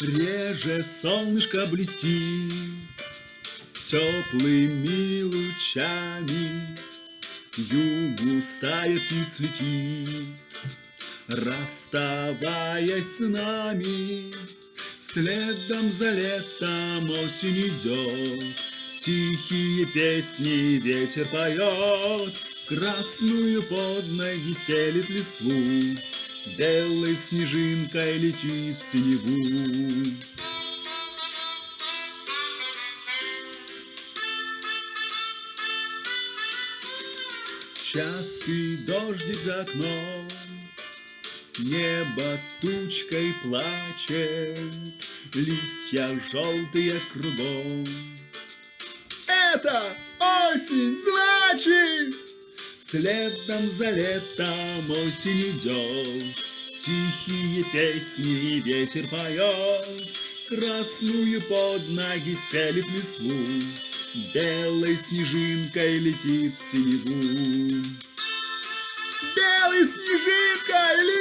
Реже солнышко блестит теплыми лучами, к югу стая птиц летит, расставаясь с нами. Следом за летом осень идет, тихие песни ветер поет, красную под ноги стелит листву, белой снежинкой летит в синеву. Частый дождик за окном, небо тучкой плачет, листья желтые кругом. Это осень, значит! Следом за летом осень идет, тихие песни ветер поет, красную под ноги стелит листву, белой снежинкой летит в синеву. Белой снежинкой летит